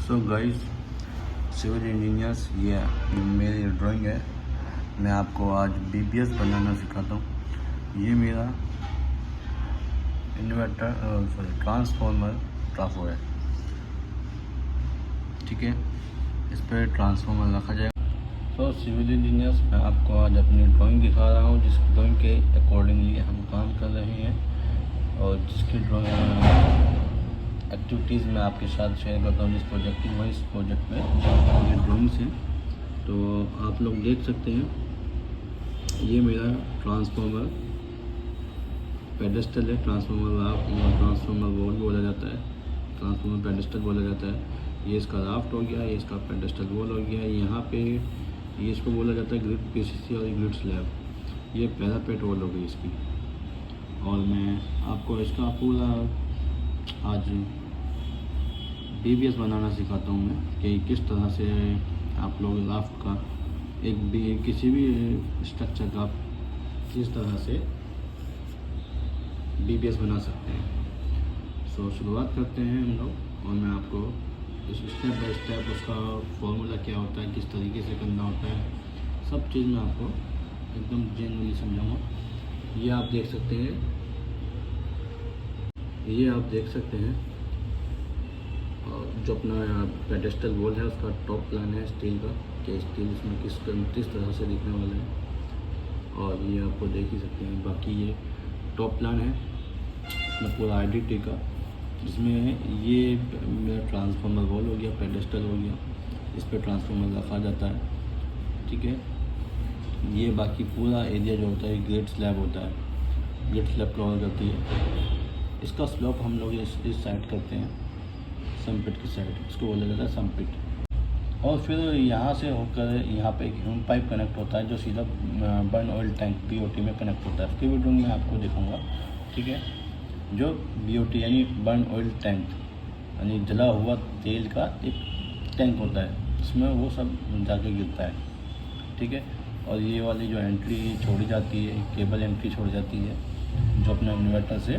So guys, civil engineers, ये मेरी drawing है। मैं आपको आज बीबीएस बनाना सिखाता हूँ। ये मेरा ट्रांसफॉर्मर ट्राफो है, ठीक है। इस पर ट्रांसफॉर्मर रखा जाएगा। तो सिविल इंजीनियर्स, मैं आपको आज अपनी ड्राइंग दिखा रहा हूँ, जिस ड्राइंग के अकॉर्डिंगली हम काम कर रहे हैं और जिसकी ड्राइंग एक्टिविटीज़ मैं आपके साथ शेयर करता हूँ जिस प्रोजेक्ट की, वही इस प्रोजेक्ट में ये ड्राइंग्स हैं। तो आप लोग देख सकते हैं, ये मेरा ट्रांसफॉर्मर पेडेस्टल है। ट्रांसफॉर्मर वॉल बोला जाता है, ट्रांसफॉर्मर पेडेस्टल बोला जाता है। ये इसका राफ्ट हो गया, ये इसका पेडेस्टल वॉल हो गया। यहाँ पे ये इसको बोला जाता है ग्रिड पीसीसी और ग्रिड स्लैब। ये पैरापेट वॉल हो गई इसकी। और मैं आपको इसका पूरा आज बीबीएस बनाना सिखाता हूँ मैं, कि किस तरह से आप लोग राफ्ट का किसी भी स्ट्रक्चर का किस तरह से बीबीएस बना सकते हैं। सो शुरुआत करते हैं हम लोग, और मैं आपको स्टेप बाय स्टेप उसका फॉर्मूला क्या होता है, किस तरीके से करना होता है, सब चीज़ मैं आपको एकदम जेन्युइनली समझाऊँगा। ये आप देख सकते हैं, जो अपना पेडेस्टल वॉल है उसका टॉप प्लान है स्टील का, कि स्टील इसमें किस तरह से दिखने वाला है। और ये आपको देख ही सकते हैं। बाकी ये टॉप प्लान है अपना पूरा आईडीटी का, जिसमें ये मेरा ट्रांसफार्मर वॉल हो गया, पेडेस्टल हो गया, इस पर ट्रांसफार्मर रखा जाता है, ठीक है। ये बाकी पूरा एरिया जो होता है ग्रिड स्लैब होता है, ग्रिड स्लैब कवर करती है। इसका स्लोप हम लोग इस साइड करते हैं, समपिट की साइड, इसको बोला जाता है समपिट। और फिर यहाँ से होकर यहाँ पे एक ह्यूम पाइप कनेक्ट होता है, जो सीधा बर्न ऑयल टैंक बीओटी में कनेक्ट होता है। उसकी वीडियो में आपको दिखाऊंगा, ठीक है। जो बीओटी यानी बर्न ऑयल टैंक यानी जला हुआ तेल का एक टैंक होता है, इसमें वो सब जाके गिरता है, ठीक है। और ये वाली जो एंट्री छोड़ी जाती है, केबल एंट्री छोड़ी जाती है, जो अपना इन्वर्टर से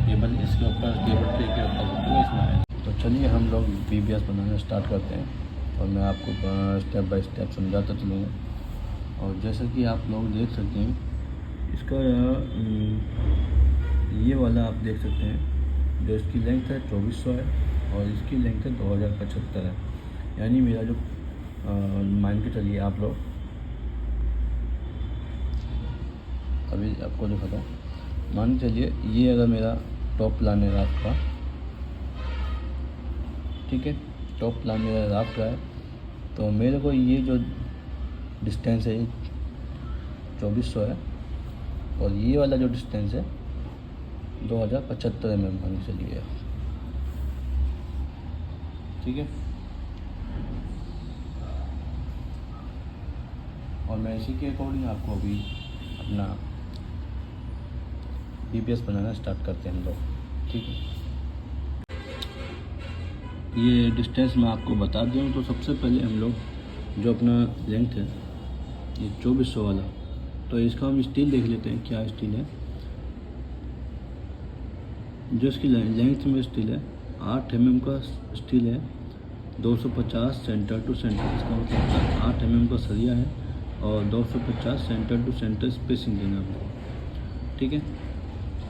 केबल इसके ऊपर होती है इसमें। तो चलिए हम लोग बीबीएस बनाना स्टार्ट करते हैं, और मैं आपको स्टेप बाय स्टेप समझाता चलूँगा। और जैसा कि आप लोग देख सकते हैं, इसका ये वाला आप देख सकते हैं, जो इसकी लेंथ है 2400 है और इसकी लेंथ है 2075 है। यानी मेरा जो मान के चलिए आप लोग, अभी आपको दिखाता हूँ, मान के चलिए ये अगर मेरा टॉप प्लान है राफ्ट का, ठीक है, टॉप प्लान मेरा राफ्ट का है, तो मेरे को ये जो डिस्टेंस है 2400 है, और ये वाला जो डिस्टेंस है 2075 mm मान के चलिए, ठीक है। और मैं इसी के अकॉर्डिंग आपको अभी अपना बीबीएस बनाना स्टार्ट करते हैं हम लोग, ठीक है। ये डिस्टेंस मैं आपको बता दूँ, तो सबसे पहले हम लोग जो अपना लेंथ है ये 2400 वाला, तो इसका हम स्टील देख लेते हैं क्या स्टील है। जो इसकी लेंथ में स्टील है 8 mm का स्टील है, 250 सेंटर टू सेंटर, इसका मतलब 8 mm का सरिया है और 250 सेंटर टू सेंटर स्पेसिंग देना है, ठीक है।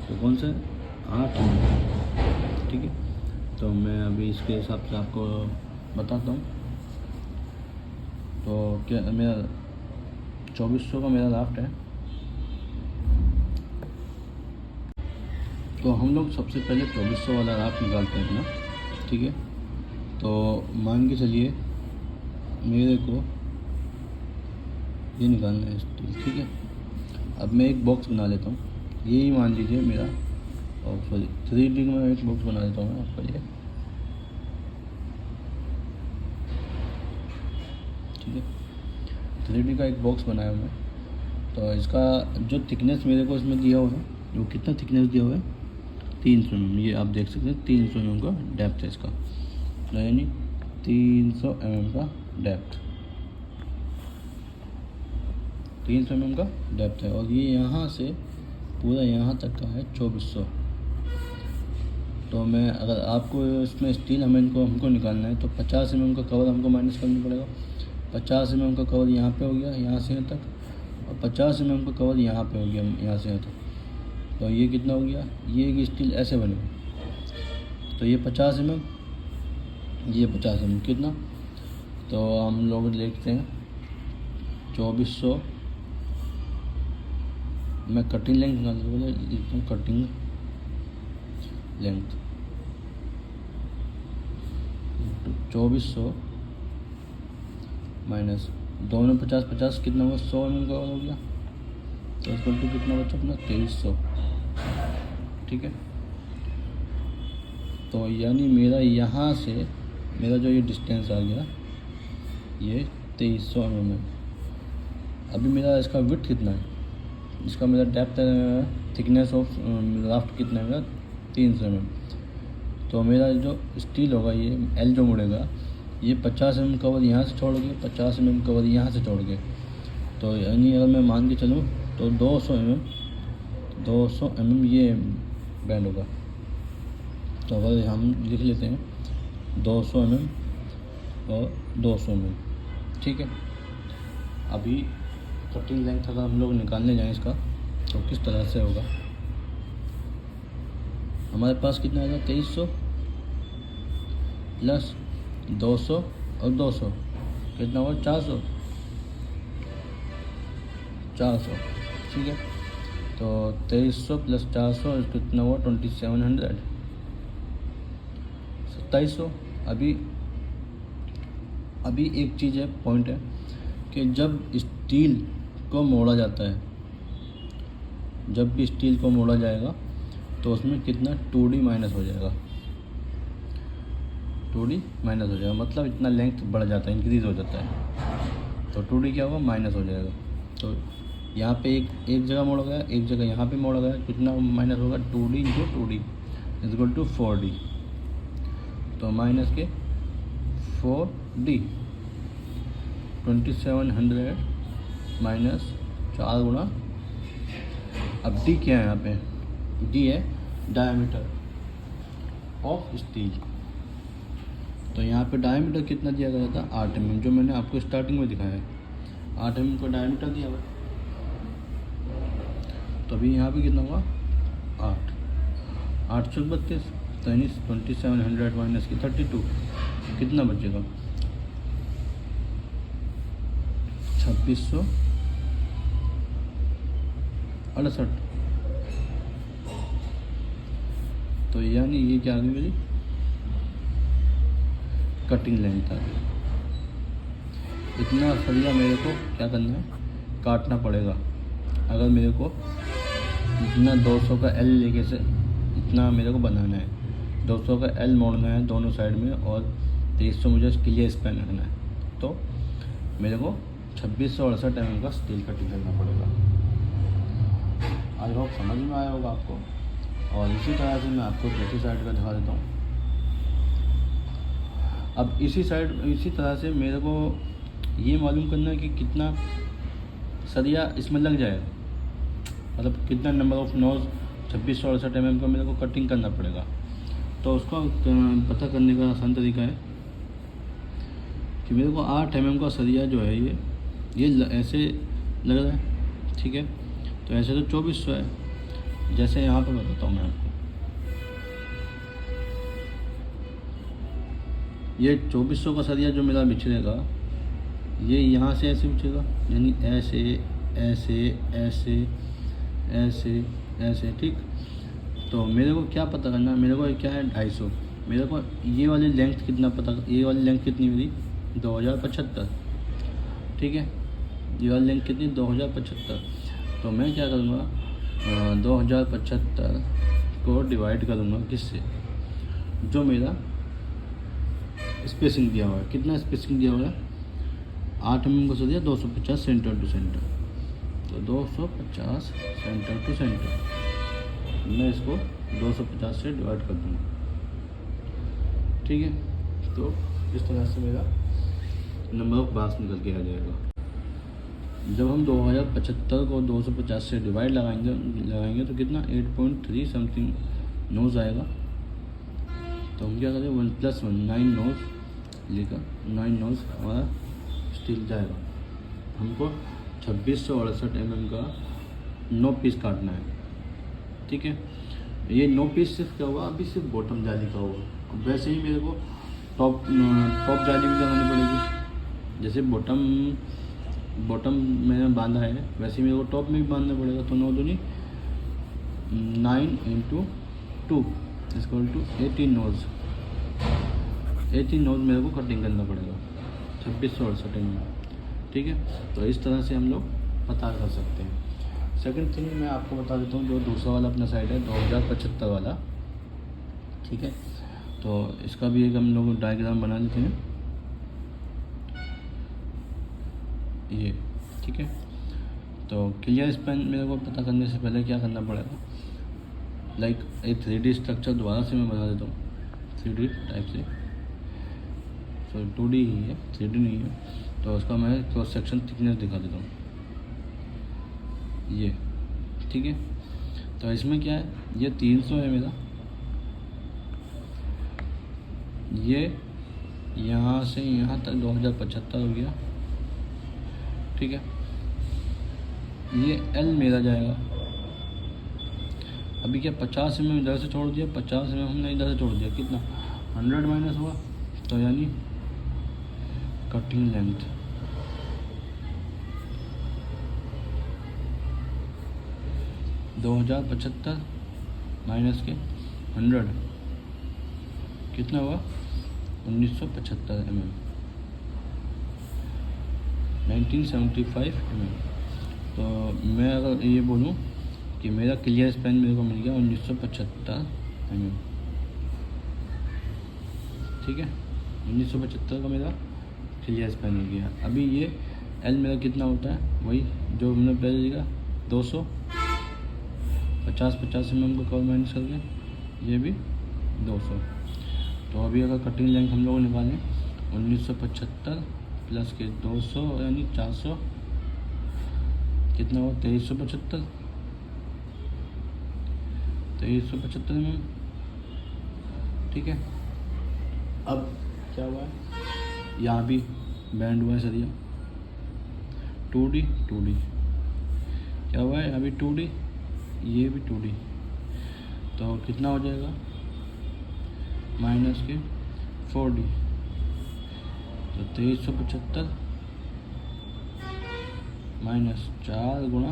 तो कौन सा 8 mm, ठीक है। तो मैं अभी इसके हिसाब से आपको बताता हूँ। तो क्या मेरा 2400 का मेरा राफ्ट है, तो हम लोग सबसे पहले 2400 वाला राफ्ट निकालते हैं अपना, ठीक है। तो मान के चलिए मेरे को ये निकालना है स्टील, ठीक है। अब मैं एक बॉक्स बना लेता हूँ, यही मान लीजिए मेरा, और सॉरी 3D में एक बॉक्स बना देता हूँ मैं आपके लिए, ठीक है। 3D का एक बॉक्स बनाया मैं। तो इसका जो थिकनेस मेरे को इसमें दिया हुआ है, वो कितना थिकनेस दिया हुआ है 300 mm, ये आप देख सकते हैं 300 mm का डेप्थ है इसका, यानी 300 mm का डेप्थ, 300 mm का डेप्थ है। और ये यहाँ से पूरा यहाँ तक का है 2400। तो मैं अगर आपको इसमें स्टील हमको निकालना है तो 50 mm का कवर हमको माइनस करना पड़ेगा। 50 mm का कवर यहाँ पे हो गया, यहाँ से यहाँ तक, और 50 mm का कवर यहाँ पे हो गया, यहाँ से यहाँ तक। तो ये कितना हो गया, ये एक स्टील ऐसे बनेगा। तो ये 50 mm, ये 50 mm कितना, तो हम लोग लिखते हैं 2400। मैं कटिंग लेंथ निकाल कटिंग लेंथ 2400 माइनस दोनों 50-50 कितना हुआ, 100 mm का हो गया। तो इक्वल टू कितना बचा अपना 2300। ठीक है, तो यानी मेरा यहाँ से मेरा जो ये डिस्टेंस आ गया ये 2300 mm है। अभी मेरा इसका विड्थ कितना है, इसका मेरा डेप्थ थिकनेस ऑफ राफ्ट कितना है मेरा 300 mm। तो मेरा जो स्टील होगा ये एल जो मुड़ेगा ये 50 mm कवर यहाँ से छोड़ के 50 mm कवर यहाँ से छोड़ के, तो यानी अगर मैं मान के चलूँ तो 200 mm ये बैंड होगा। तो अगर हम लिख लेते हैं 200 mm और 200 mm। ठीक है, अभी कटिंग लेंथ अगर हम लोग निकालने जाएँ इसका तो किस तरह से होगा, हमारे पास कितना आएगा 2300 प्लस 200 और 200 कितना हुआ 400। ठीक है, तो 2300 प्लस 400 कितना हुआ 2700 2700। अभी एक चीज़ है, पॉइंट है कि जब स्टील को मोड़ा जाता है, जब भी स्टील को मोड़ा जाएगा तो उसमें कितना 2D माइनस हो जाएगा, 2D माइनस हो जाएगा, मतलब इतना लेंथ बढ़ जाता है, इंक्रीज़ हो जाता है। तो 2D क्या होगा माइनस हो जाएगा। तो यहाँ पे एक जगह मोड़ा गया, एक जगह यहाँ पे मोड़ा गया, कितना माइनस होगा 2D into 2D equal to 4D। तो माइनस के 4D 2700 माइनस 4 गुणा, अब D क्या है यहाँ पे, D है डायमीटर ऑफ स्टील। तो यहाँ पे डायमीटर कितना दिया गया था 8 mm, जो मैंने आपको स्टार्टिंग में दिखाया है 8 mm का डायमीटर दिया हुआ। तो अभी यहाँ पे कितना हुआ 8 चौक 32, तो यानी 2700 माइनस की 32 कितना बचेगा 2668। तो यानी ये क्या आ गई मेरी कटिंग लेंथ आ गई। इतना सरिया मेरे को क्या करना है, काटना पड़ेगा। अगर मेरे को इतना 200 का एल लेके से इतना मेरे को बनाना है, 200 का एल मोड़ना है दोनों साइड में, और 2300 मुझे इसके लिए स्पैन रखना है, तो मेरे को 2668 mm का स्टील कटिंग करना पड़ेगा। आई होप समझ में आया होगा आपको। और इसी तरह से मैं आपको दूसरी साइड का दिखा देता हूँ। अब इसी तरह से मेरे को ये मालूम करना है कि कितना सरिया इसमें लग जाएगा, मतलब कितना नंबर ऑफ नोज 2668 mm का मेरे को कटिंग करना पड़ेगा। तो उसको पता करने का आसान तरीका है कि मेरे को 8 mm का सरिया जो है ये ऐसे लग रहा है। ठीक है, तो ऐसे तो 2400 है, जैसे यहाँ पे बताता हूँ मैं आपको। ये 2400 का सरिया जो मेरा बिछड़ेगा ये यहाँ से ऐसे बिछेगा, यानी ऐसे ऐसे ऐसे ऐसे ऐसे। ठीक, तो मेरे को क्या पता करना है, मेरे को क्या है 250। मेरे को ये वाली लेंथ कितना पता, ये वाली लेंथ कितनी मेरी 2075। ठीक है, ये वाली लेंथ कितनी 2075। तो मैं क्या करूँगा 2075 को डिवाइड करूँगा किससे, जो मेरा स्पेसिंग दिया हुआ है। कितना स्पेसिंग दिया हुआ है 8 mm को सरिया 250 सेंटर टू सेंटर, तो 250 सेंटर टू सेंटर मैं इसको 250 से डिवाइड कर दूँगा। ठीक है, तो इस तरह से मेरा नंबर ऑफ बार्स निकल के आ जाएगा। जब हम 2075 को 250 से डिवाइड लगाएंगे तो कितना 8.3 समथिंग नोज आएगा। तो हम क्या करें 1+1 9 नोज लेकर 9 नोज हमारा स्टील जाएगा। हमको 2668 mm का 9 पीस काटना है, ठीक है। ये 9 पीस सिर्फ क्या हुआ, अभी सिर्फ बॉटम जाली का हुआ। वैसे ही मेरे को टॉप जाली भी लगानी पड़ेगी। जैसे बॉटम मैंने बांधा है, वैसे ही मेरे को टॉप में भी बांधना पड़ेगा। तो 9 दूनी 9 × 2 = 18 नोज। 18 नोज मेरे को कटिंग करना पड़ेगा 2668 mm, ठीक है। तो इस तरह से हम लोग पता कर सकते हैं। सेकंड थिंग मैं आपको बता देता हूँ, जो दूसरा वाला अपना साइड है 2075 वाला, ठीक है। तो इसका भी एक हम लोग डायग्राम बना लेते हैं, ये, ठीक है। तो क्लियर स्पैन मेरे को पता करने से पहले क्या करना पड़ेगा, लाइक एक 3D स्ट्रक्चर दोबारा से मैं बना देता हूँ 3D टाइप से। सॉरी 2D ही है, 3D नहीं है। तो उसका मैं क्रॉस सेक्शन थिकनेस दिखा देता हूँ, ये, ठीक है। तो इसमें क्या है, ये 300 है मेरा, ये यहाँ से यहाँ तक 2075 हो गया, ठीक है। ये L मेरा जाएगा। अभी क्या 50 mm इधर से छोड़ दिया, 50 mm हमने इधर से छोड़ दिया, कितना 100 माइनस हुआ, तो यानी कटिंग लेंथ $2075 माइनस के 100 कितना हुआ 1975 mm, 1975 mm। तो मैं अगर ये बोलूँ कि मेरा क्लियर स्पैन मेरे को मिल गया 1975 mm, ठीक है। 1975 का मेरा क्लियर स्पैन मिल गया। अभी ये L मेरा कितना होता है, वही जो हमने पहले लिखा 200, 50 mm को कवर माइनस करके ये भी 200। तो अभी अगर कटिंग लेंथ हम लोग निकालें 1975 प्लस के 200 यानी 400, कितना हुआ 2375 mm, ठीक है। अब क्या हुआ है, यहाँ भी बैंड हुआ है सरिया 2D क्या हुआ है अभी 2D, ये भी 2D। तो कितना हो जाएगा माइनस के 4D, तो 2375 माइनस 4 गुणा,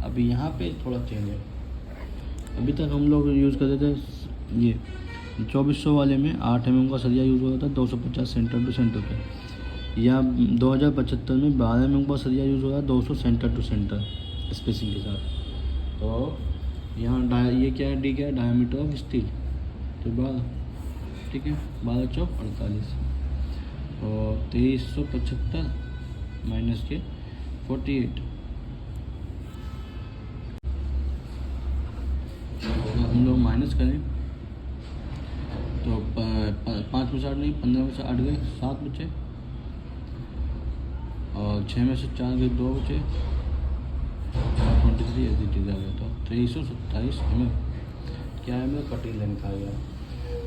अभी यहाँ पे थोड़ा चेंज है। अभी तक हम लोग यूज़ करते थे ये 2400 वाले में 8 mm का सरिया यूज़ होता था 250 सेंटर टू सेंटर पे। यहाँ 2075 में 12 mm का सरिया यूज़ हो रहा है 200 सेंटर टू सेंटर स्पेसिंग के साथ। तो यहाँ ये क्या है, डी क्या है, डायमीटर ऑफ स्टील, तो 12, ठीक है, 12 चौक 48, और 2375 माइनस के 48। हम लोग माइनस करें तो 5 में से 8 नहीं, 15 में से 8 गए 7 बचे, और 6 में से 4 गए 2 बचे, 23 एज आ गया। तो 327 mm क्या है, मेरा कटिंग लेंथ आ गया।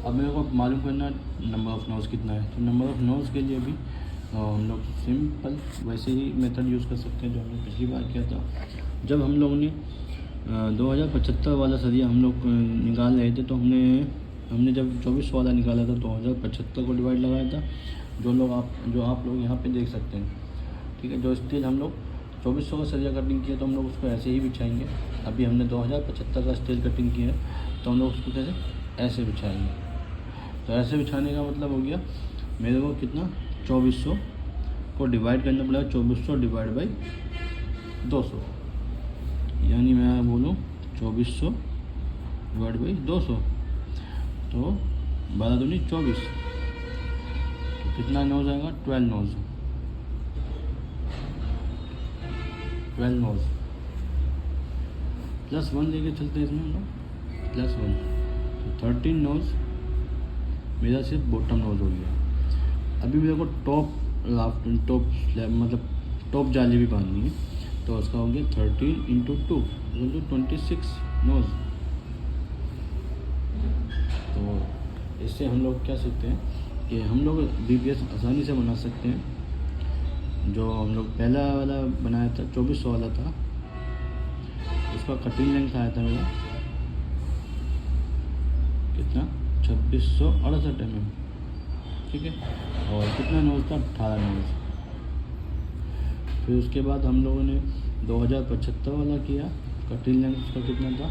अब मेरे को मालूम करना नंबर ऑफ़ नोज कितना है। तो नंबर ऑफ़ नोज के लिए भी हम लोग सिंपल वैसे ही मेथड यूज़ कर सकते हैं जो हमने पिछली बार किया था। जब हम लोगों ने 2075 वाला सरिया हम लोग निकाल रहे थे, तो हमने जब 2400 वाला निकाला था 2075 को डिवाइड लगाया था, जो आप लोग यहाँ पे देख सकते हैं, ठीक है। जो स्टील हम लोग 2400 का सरिया कटिंग किया तो हम लोग उसको ऐसे ही बिछाएंगे। अभी हमने 2075 का स्टील कटिंग किया है तो हम लोग उसको कैसे ऐसे बिछाएंगे। तो ऐसे बिछाने का मतलब हो गया मेरे को कितना 2400 को डिवाइड करना पड़ेगा 2400 डिवाइड बाई 200, यानी मैं बोलूँ 2400 डिवाइड बाई 200, तो 12 दूनी 24, तो कितना नोज आएगा 12 नोज +1 लेके चलते हैं इसमें हम लोग +1, तो 13 नोज मेरा सिर्फ बॉटम नोज हो गया। अभी मेरे को टॉप जाली भी बांधनी है, तो उसका हो गया 13 × 2 26 नोज। तो इससे हम लोग क्या सीखते हैं कि हम लोग BPS आसानी से बना सकते हैं। जो हम लोग पहला वाला बनाया था 2400 वाला था, उसका कटिंग लेंथ आया था मेरा कितना 2668 mm, ठीक है। और कितना नोज था 18 नोज। फिर उसके बाद हम लोगों ने 2075 वाला किया, कटिंग लेंथ उसका कितना था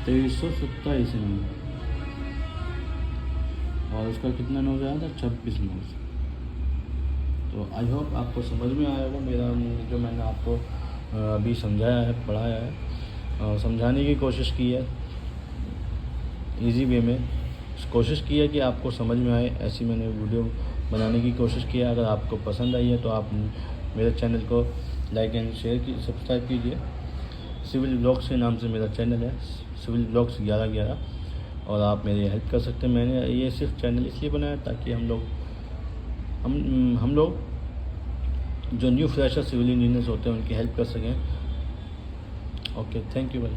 2327 mm, और उसका कितना नोज आया था 26 नोज। तो आई होप आपको समझ में आया होगा मेरा जो मैंने आपको अभी समझाया है, पढ़ाया है, और समझाने की कोशिश की है इजी वे में। कोशिश की है कि आपको समझ में आए, ऐसी मैंने वीडियो बनाने की कोशिश की है। अगर आपको पसंद आई है तो आप मेरे चैनल को लाइक एंड शेयर की सब्सक्राइब कीजिए। सिविल ब्लॉग्स के नाम से मेरा चैनल है, सिविल ब्लॉग्स 1111, और आप मेरी हेल्प कर सकते हैं। मैंने ये सिर्फ चैनल इसलिए बनाया ताकि हम लोग जो न्यू फ्रेशर सिविल इंजीनियर्स होते हैं उनकी हेल्प कर सकें। ओके, थैंक यू भाई।